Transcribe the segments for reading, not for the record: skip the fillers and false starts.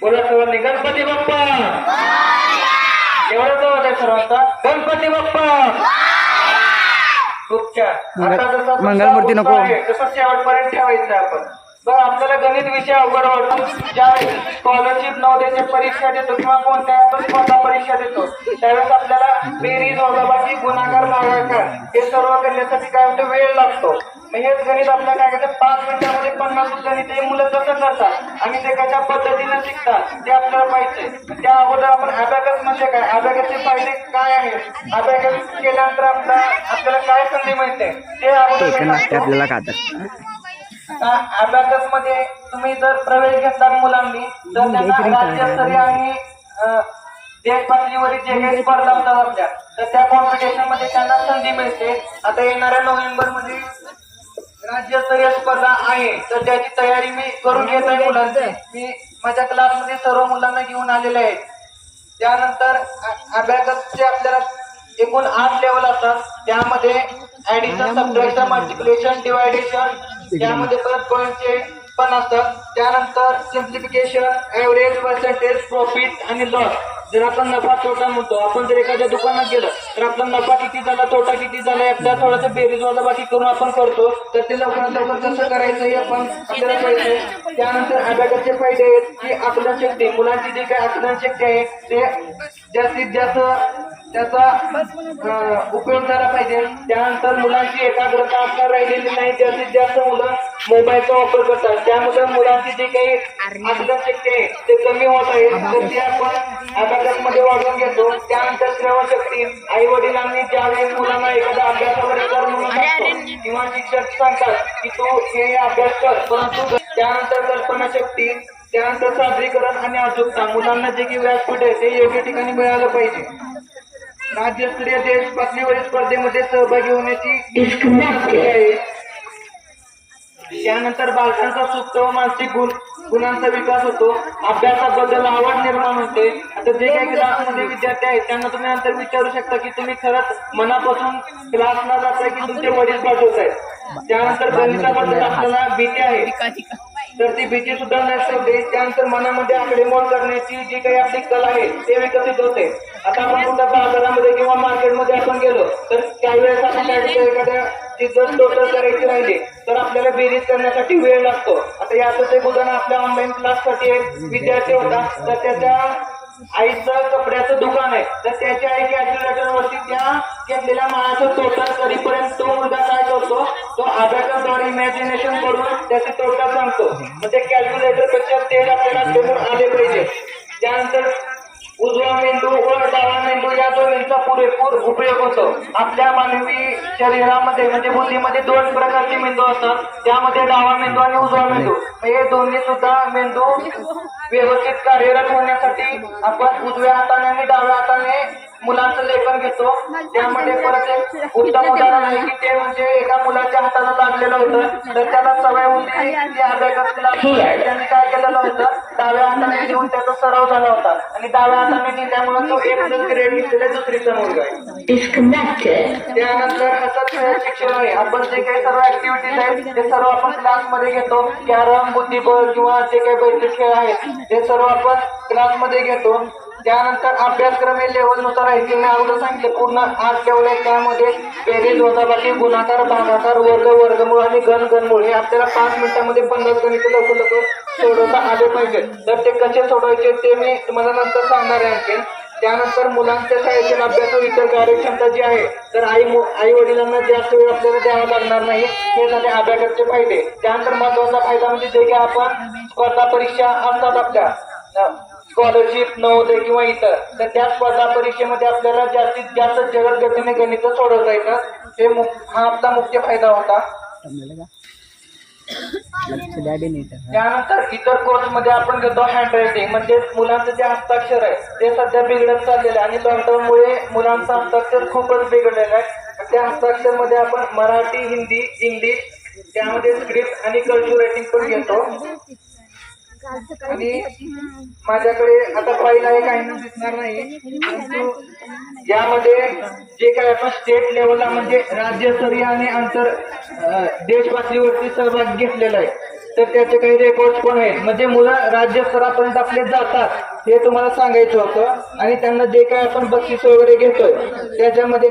बोला सर्वांनी गणपती बाप्पा. एवढं जवळ आहे सर्वांचा. गणपती बाप्पा. खूप छान. आता जसा मंगलमूर्ती नको तसं शेवटपर्यंत ठेवायचं आपण. बरं, आपल्याला गणित विषय अवघड वाटतो. ज्यावेळेस स्कॉलरशिप नवोदयच्या परीक्षा देतो किंवा कोणत्या आपण स्पर्धा परीक्षा देतो त्यावेळेस आपल्याला बेरीज वजाबाकी गुणाकार भागाकार हे सर्व करण्यासाठी काय होतं, वेळ लागतो. हेच गणित आपल्याला काय करतात, 5 मिनिटांमध्ये 50 गणित हे मुलं कसं करतात आणि ते कशा पद्धतीने शिकतात ते आपल्याला पाहिजे. त्या अगोदर आपण अबॅकस म्हणजे काय, अबॅकसचे फायदे काय आहेत, अबॅकस केल्यानंतर आपल्याला काय संधी मिळते ते अगोदर आपल्याला अबॅकस मध्ये तुम्ही जर प्रवेश घेतला मुलांनी तर त्यांना राज्यस्तरीय आणि देश पातळीवरील जे काही स्पर्धा होतात आपल्या तर त्या कॉम्पिटिशन मध्ये त्यांना संधी मिळते. आता येणाऱ्या नोव्हेंबर मध्ये राज्यस्तरीय स्पर्धा आहे तर त्याची तयारी मी करून घेत आहे मुलांची. मी माझ्या क्लासमध्ये सर्व मुलांना घेऊन आलेले आहेत. त्यानंतर अबॅकसचे आपल्याला एकूण 8 लेवल असतात. त्यामध्ये ऍडिशन, सबट्रॅक्शन, मल्टिप्लिकेशन, डिवायडेशन, त्यामध्ये परत पॉईंटचे पण असतात. त्यानंतर सिम्प्लिफिकेशन, ऍव्हरेज, पर्सेंटेज, प्रॉफिट आणि लॉस. जर आपण नफा तोटा म्हणतो, आपण जर एखाद्या दुकानात गेलो तर आपला नफा किती झाला, तोटा किती झाला यातल्या थोडंसं बेरीज वजाबाकी करून आपण करतो. तर ते लवकरात लवकर कसं करायचं हे आपण आपल्याला कळतंय. त्यानंतर अबॅकसचे फायदे आहेत की आकलन शक्ती, मुलांची जी काही आकलन शक्ती आहे ते जास्तीत जास्त त्याचा उपयोग झाला पाहिजे. त्यानंतर मुलांची एकाग्रता असणार राहिलेली नाही. जास्तीत जास्त मुलं मोबाईलचा वापर करतात, त्यामुळे मुलांची जी काही आकलन शक्ती आहे ते कमी होत आहे. तर ते आपण अभ्यास मध्ये वाढवून घेतो. त्यानंतर श्रवणशक्ती, आई वडिलांनी ज्यावेळेस मुलांना एखाद्या अभ्यासावर कर म्हणून सांगतो किंवा शिक्षक सांगतात की तू हे अभ्यास कर, परंतु त्यानंतर कल्पनाशक्ती, त्यानंतर सादरीकरण आणि अचूकता, मुलांना जे काही व्यासपीठ आहे ते योग्य ठिकाणी मिळालं पाहिजे. राज्यस्तरीय देश पातळीवरील स्पर्धेमध्ये सहभागी होण्याची आहे. त्यानंतर बालकांचा सुप्त व मानसिक गुणांचा विकास होतो. अभ्यासाबद्दल आवड निर्माण होते. आता जे काही क्लासमध्ये विद्यार्थी आहेत त्यांना तुम्ही नंतर विचारू शकता की तुम्ही खरंच मनापासून क्लासला जाताय की तुमचे वडील पाठवत आहेत. त्यानंतर गणिताबद्दल आपल्याला भीती आहे तर ती भीती सुद्धा नष्ट होते. त्यानंतर मनामध्ये आकडेमोड करण्याची जी काही आपली कला आहे ते विकसित होते. आता आपण कुठल्या बाजारामध्ये किंवा मार्केटमध्ये आपण गेलो तर काही वेळेस आपण एखाद्या चित्र टोटल करायची राहिली तर आपल्याला बेरीज करण्यासाठी वेळ लागतो. आता याचंच एक उदाहरण आपल्या ऑनलाईन क्लाससाठी एक विद्यार्थी होता तर त्याच्या आईचं कपड्याचं दुकान आहे तर त्याच्या आई कॅल्क्युलेटर वरती त्या घेतलेल्या मालाचं टोटल कधीपर्यंत तो मुलगा काय करतो, तो अभ्यासाद्वारे इमॅजिनेशन करून त्याचे टोटल सांगतो. म्हणजे कॅल्क्युलेटर पेक्षा तेल आपल्याला समोर आले पाहिजे. त्यानंतर उजवा मेंदू व डावा मेंदू या दोन्हींचा पुरेपूर उपयोग होतो. आपल्या मानवी शरीरामध्ये म्हणजे बुद्धीमध्ये 2 प्रकारचे मेंदू असतात, त्यामध्ये डावा मेंदू आणि उजवा मेंदू. हे दोन्ही सुद्धा मेंदू व्यवस्थित कार्यरत होण्यासाठी आपण उजव्या हाताने आणि डाव्या हाताने मुलांचं लेखन घेतो. त्यामध्ये परत एक उत्तम उदाहरण आहे की ते म्हणजे एका मुलाच्या हाताला लागलेलं होतं तर त्याला सवय होती की अभ्यासाला त्यांनी काय केलेलं होतं, डाव्या हाताने लिहून त्याचा सराव झाला होता आणि डाव्या हाताने लिहिल्यामुळे तो 1 ग्रेड घेतलेला दुसरीचा मुलगा आहे. त्यानंतर असंच शिक्षण आहे. आपण जे काही सर्व ऍक्टिव्हिटीज आहेत ते सर्व आपण क्लासमध्ये घेतो. कॅरम, बुद्धिबळ किंवा जे काही बैठक खेळ आहेत ते सर्व आपण क्लासमध्ये घेतो. त्यानंतर अभ्यासक्रम हे लेवलनुसार आहे की मी अगोदर सांगितलं पूर्ण 8 लेवल आहेत. त्यामध्ये बेरीज, वजाबाकी, गुणाकार, भागाकार, वर्ग, वर्गमूळ आणि घनमूळ हे आपल्याला 5 मिनिटांमध्ये 50 गणित लवकर सोडवता आले पाहिजे. तर ते कसे सोडवायचे ते मी तुम्हाला नंतर सांगणार आहे आणखी. त्यानंतर मुलांच्या शाळेचे अभ्यास व इतर कार्यक्षमता जी आहे तर आई वडिलांना जास्त वेळ आपल्याला द्यावा लागणार नाही. हे झाले अभ्यासाचे फायदे. त्यानंतर महत्वाचा फायदा म्हणजे जे काही आपण स्पर्धा परीक्षा असतात आपल्या स्कॉलरशिप, नवोदय किंवा इतर तर त्या स्पर्धा परीक्षेमध्ये आपल्याला जास्तीत जास्त जलद गतीने गणित सोडवता येतात. हे हा आपला मुख्य फायदा होता. त्यानंतर इतर कोर्स मध्ये आपण घेतो हँड रायटिंग म्हणजे मुलांचं जे हस्ताक्षर आहे ते सध्या बिघडत चाललेलं आहे आणि लॉकडाऊनमुळे मुलांचं हस्ताक्षर खूपच बिघडलेलं आहे. त्या हस्ताक्षर मध्ये आपण मराठी, हिंदी, इंग्लिश त्यामध्ये स्क्रिप्ट आणि कर्सिव्ह रायटिंग पण घेतो. आणि माझ्याकडे आता फाईल आहे, काही दिसणार नाही, परंतु यामध्ये जे काही आपण स्टेट लेवलला म्हणजे राज्यस्तरीय आणि आंतर देश पातळीवरती सहभाग घेतलेला आहे तर त्याचे काही रेकॉर्ड पण आहेत. म्हणजे मुलं राज्य स्तरापर्यंत आपले जातात हे तुम्हाला सांगायचं होतं. आणि त्यांना जे काही आपण बक्षीस वगैरे घेतोय त्याच्यामध्ये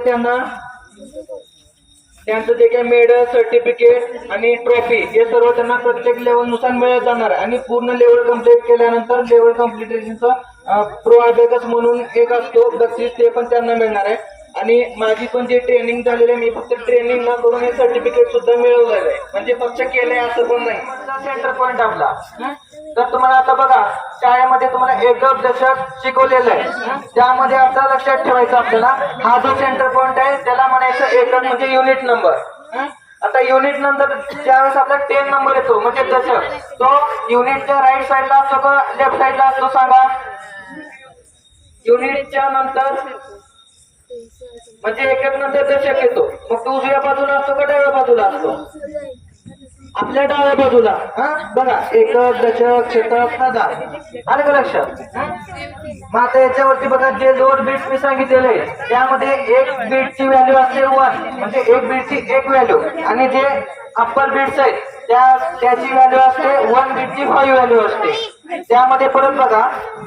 त्यांचं जे काही मेडल, सर्टिफिकेट आणि ट्रॉफी हे सर्व त्यांना प्रत्येक लेवल नुसार मिळत जाणार आहे. आणि पूर्ण लेवल कम्प्लीट केल्यानंतर लेवल कम्प्लिटेशनचा प्रो अबॅकस म्हणून एक असतो बक्षीस, ते पण त्यांना मिळणार आहे. आणि माझी पण जे ट्रेनिंग झालेली आहे, मी फक्त ट्रेनिंग न करून हे सर्टिफिकेट सुद्धा मिळवलेलं आहे. म्हणजे फक्त केलंय असं पण नाही. सेंटर पॉईंट आपला तर तुम्हाला आता बघा शाळेमध्ये तुम्हाला एकक दशक शिकवलेलं आहे. त्यामध्ये आपल्याला लक्षात ठेवायचं आपल्याला हा जो सेंटर पॉईंट आहे त्याला म्हणायचं एकक म्हणजे युनिट नंबर. आता युनिट नंतर ज्यावेळेस आपला 10 नंबर येतो म्हणजे दशक, तो युनिटच्या राईट साईडला असतो का लेफ्ट साईडला असतो सांगा? युनिटच्या नंतर म्हणजे एकक नंतर दशक येतो, मग तो उजव्या बाजूला असतो का डाव्या बाजूला असतो? आपल्या डाव्या बाजूला. बघा एकक दशक शतक हजार आलं का लक्षात? मग आता याच्यावरती बघा जे लोअर बीट मी सांगितलेलं आहे त्यामध्ये एक बीटची व्हॅल्यू असते 1, म्हणजे एक बीटची एक व्हॅल्यू. आणि जे अप्पर बीट्स आहेत त्याची व्हॅल्यू असते 1 बीटची 5 व्हॅल्यू असते. त्यामध्ये परत बघा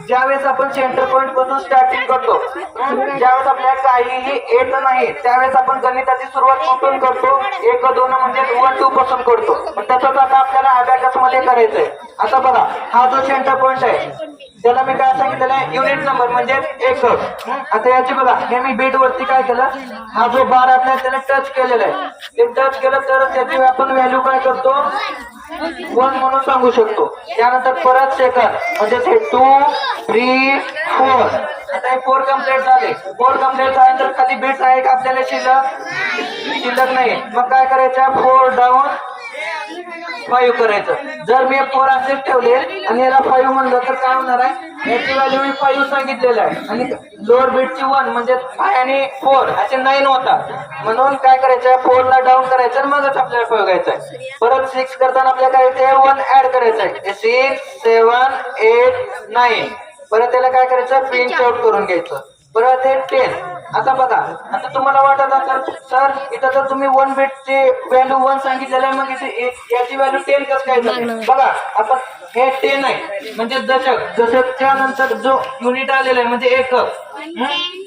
ज्यावेळेस आपण सेंटर पॉईंट पासून स्टार्टिंग करतो, ज्यावेळेस आपल्याला काहीही येत नाही त्यावेळेस आपण गणिताची सुरुवात कुठून करतो? 1, 2 म्हणजे 1, 2 पासून करतो. तसंच आता आपल्याला अबॅकस मध्ये करायचंय. आता बघा हा जो सेंटर पॉईंट आहे त्याला मी काय सांगितलेलं आहे? युनिट नंबर म्हणजे एकक. आता याची बघा हे मी बीट वरती काय केलं, हा जो बार आपल्याला त्याला टच केलेला आहे, ते टच केलं तर त्याची आपण व्हॅल्यू काय करतो? 1 म्हणून सांगू शकतो. त्यानंतर परत सेकंद म्हणजे 2, 3, 4. आता हे 4 कम्प्लीट झाले. 4 कम्प्लीट झाल्यानंतर खाली बीट आहे का आपल्याला शिल्लक नाही. मग काय करायचं? 4 डाऊन 5 करायचं. जर मी 4 असेच ठेवले आणि याला 5 म्हणलं तर काय होणार आहे? याची व्हॅल्यू मी 5 सांगितलेलं आहे आणि लोअर बीटची 1 म्हणजे 5 आणि 4 असे 9 होतात. म्हणून काय करायचं? 4 ला डाऊन करायचं आणि मगच आपल्याला 5 घ्यायचं. परत 6 करताना आपल्याला काय करायचं? 1 ऍड करायचं आहे. 6, 7, 8, 9. परत त्याला काय करायचं? प्रिंट आउट करून घ्यायचं. परत हे 10. आता बघा आता तुम्हाला वाटत असेल सर इथं तर तुम्ही 1 बीटची व्हॅल्यू 1 सांगितलेलं आहे, मग इथे याची व्हॅल्यू 10 कसं काय झालं? बघा आपण हे 10 आहे म्हणजे दशक. दशकच्या नंतर जो युनिट आलेला आहे म्हणजे एकक,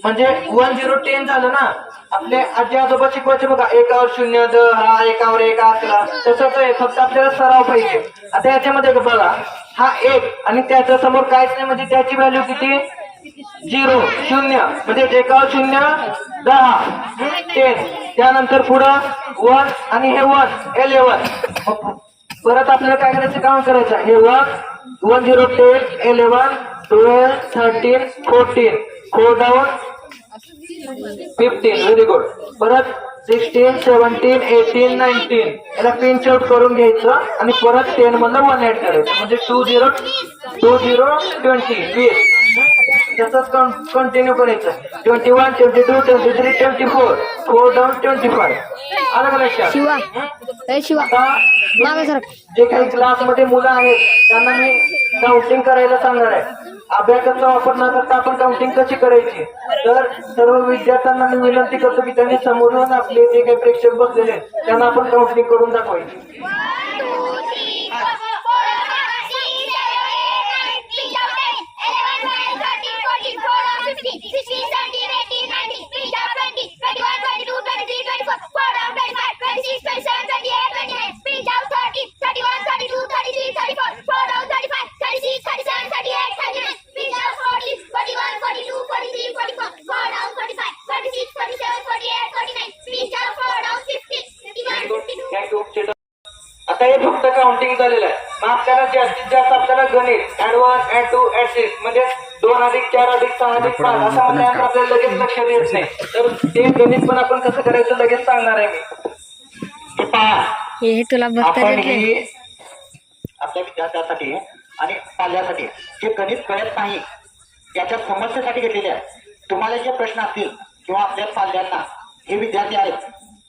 म्हणजे 1, 0, 10 झालं ना. आपले आजी आजोबा शिकवायचे बघा 1वर 0, 10, 1वर 1, 11. तसंच आहे, फक्त आपल्याला सराव पाहिजे. आता याच्यामध्ये बघा हा 1 आणि त्याच्या समोर काहीच नाही म्हणजे त्याची व्हॅल्यू किती? 0, 0 म्हणजे 1वर 0, 10, 10. त्यानंतर पुढं 1 आणि हे 1, 11. परत आपल्याला काय करायचं? काम करायचं. हे 1, 1, 0, 10, 11, 12, 13, 14. 4 डाऊन 15. Very good. परत 16, 17, 18, 19. याला पिंच आउट करून घ्यायचं आणि परत 10 मधलं 1 ऍड करायचं म्हणजे 2, 0, 20. तसंच कंटिन्यू करायचं. 21, 22, 23, 24. 4 डाऊन 25. आलं का लक्षात? जे काही क्लासमध्ये मुलं आहेत त्यांना मी काउंटिंग करायला सांगणार आहे. अभ्यासाचा वापर न करता आपण काउंटिंग कशी करायची? तर सर्व विद्यार्थ्यांना मी विनंती करतो की त्यांनी समोरून आपले जे काही प्रेक्षक बसलेले आहेत त्यांना आपण काउंटिंग करून दाखवायची. आता हे फक्त काउंटिंग झालेलं आहे. मग आपल्याला जास्तीत जास्त आपल्याला गणित ऍड 1, ऍड 2, ऍड 6 म्हणजे 2 अधिक 4 अधिक 6 अधिक 5 असं म्हटल्यानंतर आपल्याला लगेच लक्षात येत नाही. तर ते गणित पण आपण कसं करायचं लगेच सांगणार आहे मी. हे तुला आपण ही आपल्या विद्यार्थ्यांसाठी आणि पाल्यासाठी जे गणित कळत नाही त्याच्या समस्येसाठी घेतलेले आहे. तुम्हाला जे प्रश्न असतील किंवा आपल्या पाल्यांना हे विद्यार्थी आहेत,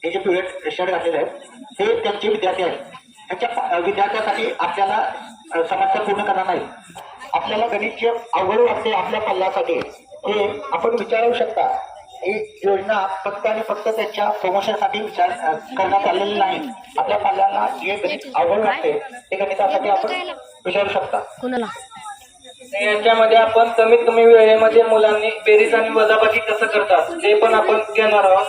हे जे पिरियड शर्ट घातलेले आहेत हे त्यांचे विद्यार्थी आहेत. त्यांच्या विद्यार्थ्यांसाठी आपल्याला समस्या पूर्ण करणार नाही. आपल्याला गणितचे अवघड वाटते आपल्या पाल्यासाठी हे आपण विचारू शकता. ही योजना फक्त आणि फक्त त्याच्या प्रमोशनसाठी विचार करण्यात आलेली नाही. आपल्या पाल्यांना जे गणित आवड वाटते ते गणितासाठी आपण विचारू शकता. कोणाला याच्यामध्ये आपण कमीत कमी वेळेमध्ये मुलांनी बेरीज आणि वजाबाकी कसं करतात ते पण आपण घेणार आहोत.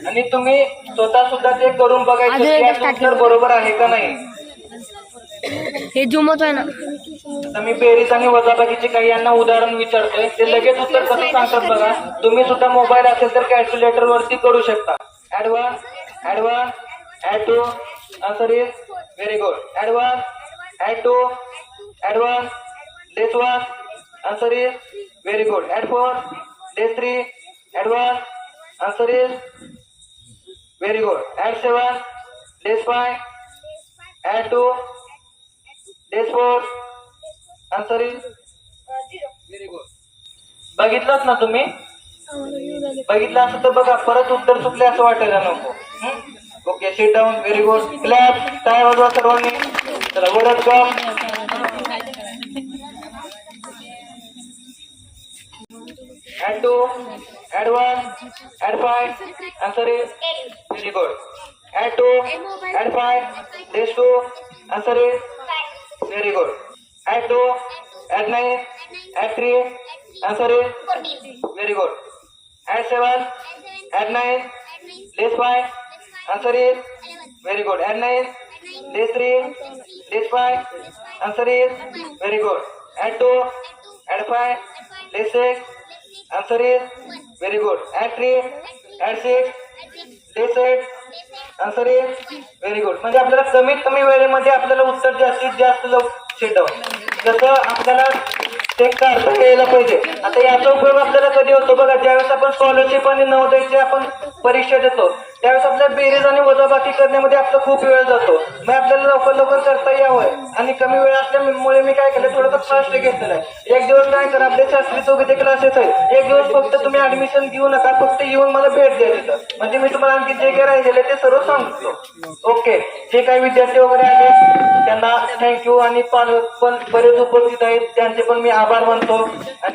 आणि तुम्ही स्वतः सुद्धा ते करून बघायचं अजून की एकदा याचं start उत्तर केलं. बरोबर आहे का नाही. हे जुमच आहे ना. आता मी बेरीज आणि वजाबाकीचे काही यांना उदाहरण विचारतोय ते लगेच उत्तर कसं सांगतात बघा. तुम्ही सुद्धा मोबाईल असेल तर कॅल्क्युलेटर वरती करू शकता. Advance advance add two answer is very good. Advance add two advance less one answer is very good. Add four less three advance answer is very good. Add seven less five add two less four answer is very good. बघितलंच ना तुम्ही. बघितलं असं तर बघा परत उत्तर चुकले असं वाटायला नको. Okay sit down. Very good. Clap टाय वाजवा सर्वांनी. चला वरच कम. Add two add one add five answer is very good. Add two add five less two answer is very good. Add two add nine add three answer is very good. Add seven add nine less five answer is very good. Add nine less three less five answer is very good. Add two add five less six answer is very good. Add three add six less eight answer is very good. म्हणजे आपल्याला कमीत कमी वेळेमध्ये आपल्याला उत्तर जास्तीत जास्त sit down जसं आपल्याला ते काढता यायला पाहिजे. आता याचा उपयोग आपल्याला कधी होतो बघा. ज्यावेळेस आपण स्कॉलरशिप आणि नवोदयची आपण परीक्षा देतो त्यावेळेस आपल्याला बेरीज आणि वजाबाकी करण्यामध्ये आपला खूप वेळ जातो. मग आपल्याला लवकर लवकर करता यावं आणि कमी वेळ असल्यामुळे मी काय केलं थोडंसं फास्ट घेतलेलं आहे. एक दिवस काय करा आपले शास्त्री चौकीचे क्लासेस आहेत. एक दिवस फक्त तुम्ही ऍडमिशन घेऊ नका. फक्त येऊन मला भेट द्या तिथं. म्हणजे मी तुम्हाला आणखी जे काही राहिलेले ते सर्व सांगतो. ओके. जे काही विद्यार्थी वगैरे आले त्यांना थँक्यू आणि पालक पण बरेच उपस्थित आहेत त्यांचे पण मी आभार मानतो.